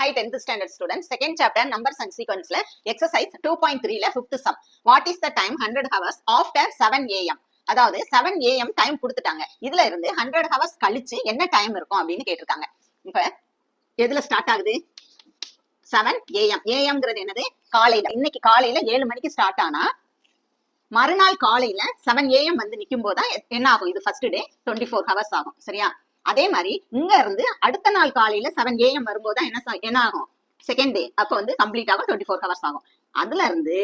Hi 10th standard students, second chapter numbers and sequence exercise 2.3 fifth sum. What is the time 100 hours after 7 am? அதாவது 7 am time கொடுத்துட்டாங்க. இதுல இருந்து 100 hours கழிச்சு என்ன time இருக்கும் அப்படின்னு கேட்டிருக்காங்க. இப்ப எதுல ஸ்டார்ட் ஆகுது? 7 am. amங்கிறது என்னது? காலையில. இன்னைக்கு காலையில 7 மணிக்கு ஸ்டார்ட் ஆனா மறுநாள் காலையில 7 am வந்து நிக்கும் போதுதான் என்ன ஆகும்? இது ஃபர்ஸ்ட் டே 24 hours ஆகும். சரியா? அதே மாதிரி இங்க இருந்து அடுத்த நாள் காலையில 7 am வரும்போது என்ன ஆகும்? செகண்ட் டே அப்ப வந்து கம்ப்ளீட் ஆகும் 24 hours ஆகும். அதுல இருந்து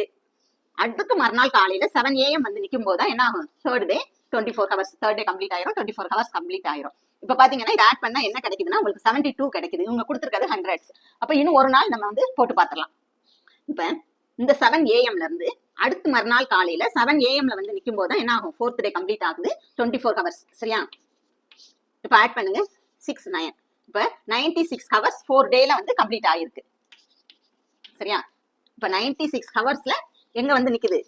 அடுத்த மறுநாள் காலையில 7 am வந்து நிக்கும் போது என்ன ஆகும்? Third day 24 hours, third day complete ஆயிரும், 24 hours கம்ப்ளீட் ஆயிரும். இப்ப பாத்தீங்கன்னா இது ஆட் பண்ணா என்ன கிடைக்குதுன்னா உங்களுக்கு 72 கிடைக்குது. இவங்க கொடுத்துருக்கிறது 100. அப்ப இன்னும் ஒரு நாள் நம்ம வந்து போட்டு பாத்திரலாம். இப்ப இந்த 7 amல இருந்து அடுத்த மறுநாள் காலையில 7 amல வந்து நிக்கும் போது என்ன ஆகும்? ஃபோர்த் டே கம்ப்ளீட் ஆகுது 24 hours. சரியா? இப்ப ஆட் பண்ணுங்க 6 9. இப்ப 96 hours 4 டேல வந்து கம்ப்ளீட் ஆயிருக்கு. சரியா? இப்ப 96 ஹவர்ஸ்ல எங்க வந்து நிக்குது?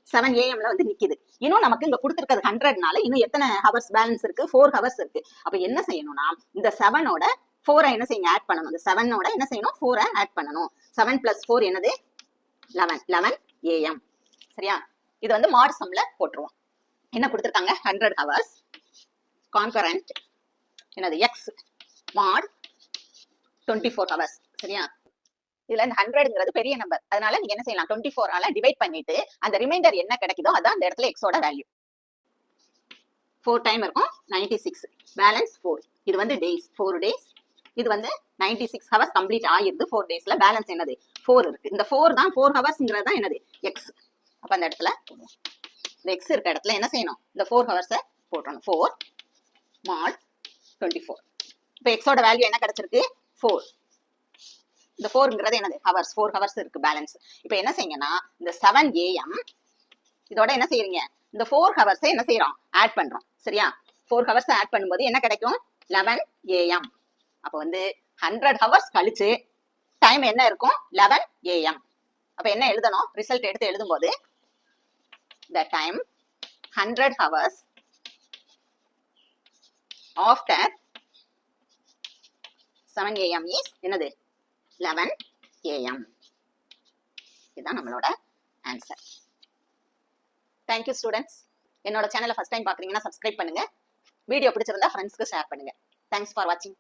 7 amல வந்து நிக்குது. இன்னும் நமக்கு இங்க கொடுத்திருக்கிறது 100னால இன்னும் எத்தனை ஹவர்ஸ் பேலன்ஸ் இருக்கு? 4 ஹவர்ஸ் இருக்கு. அப்ப என்ன செய்யணும்னா இந்த 7ஓட 4 என்ன செய்யுங்க? ஆட் பண்ணணும். இந்த 7ஓட என்ன செய்யணும்? 4 ஆட் பண்ணணும். 7 + 4 என்னது? 11 am. சரியா? இது வந்து மாட் சம்ல போட்டுருவோம். என்ன கொடுத்திருக்காங்க? 100 ஹவர்ஸ் கான்கரண்ட் என்னது? x mod 24 hours. சரியா? இதுல இந்த 100ங்கிறது பெரிய நம்பர், அதனால நீங்க என்ன செய்யலாம்? 24ஆல டிவைட் பண்ணிட்டு அந்த ரிமைண்டர் என்ன கிடைக்குதோ அதான் அந்த இடத்துல x ஓட வேல்யூ. 4 டைம் இருக்கும் 96, பேலன்ஸ் 4. இது வந்து டேஸ், 4 டேஸ். இது வந்து 96 ஹவர்ஸ் கம்ப்ளீட் ஆயிருது 4 டேஸ்ல. பேலன்ஸ் என்னது? 4 இருக்கு. இந்த 4 தான் 4 ஹவர்ஸ்ங்கிறது தான் என்னது? x. அப்ப அந்த இடத்துல இந்த x இருக்க இடத்துல என்ன செய்யணும்? இந்த 4 ஹவர்ஸை போட்டணும். 4 mod 24. இப்ப x ஓட வேல்யூ என்ன கிடைச்சிருக்கு? 4. இந்த 4ங்கிறது என்னது? ஹவர்ஸ். 4 ஹவர்ஸ் இருக்கு பேலன்ஸ். இப்ப என்ன செய்யுங்கன்னா இந்த 7 am இதோட என்ன செய்யறீங்க? இந்த 4 ஹவர்ஸை என்ன செய்யறோம்? ஆட் பண்றோம். சரியா? 4 ஹவர்ஸ் ஆட் பண்ணும்போது என்ன கிடைக்கும்? 11 am. அப்ப வந்து 100 ஹவர்ஸ் கழிச்சு டைம் என்ன இருக்கும்? 11 am. அப்ப என்ன எழுதணும்? ரிசல்ட் எடுத்து எழுதும்போது the time 100 hours after 7 am is என்னது? 11 am. இதுதான் நம்மளோட ஆன்சர். Thank you students. என்னோட சேனலை ஃபர்ஸ்ட் டைம் பாக்குறீங்கன்னா சப்ஸ்கிரைப் பண்ணுங்க. வீடியோ பிடிச்சிருந்தா ஃப்ரெண்ட்ஸ்க்கு ஷேர் பண்ணுங்க. தேங்க்ஸ் ஃபார் வாட்சிங்.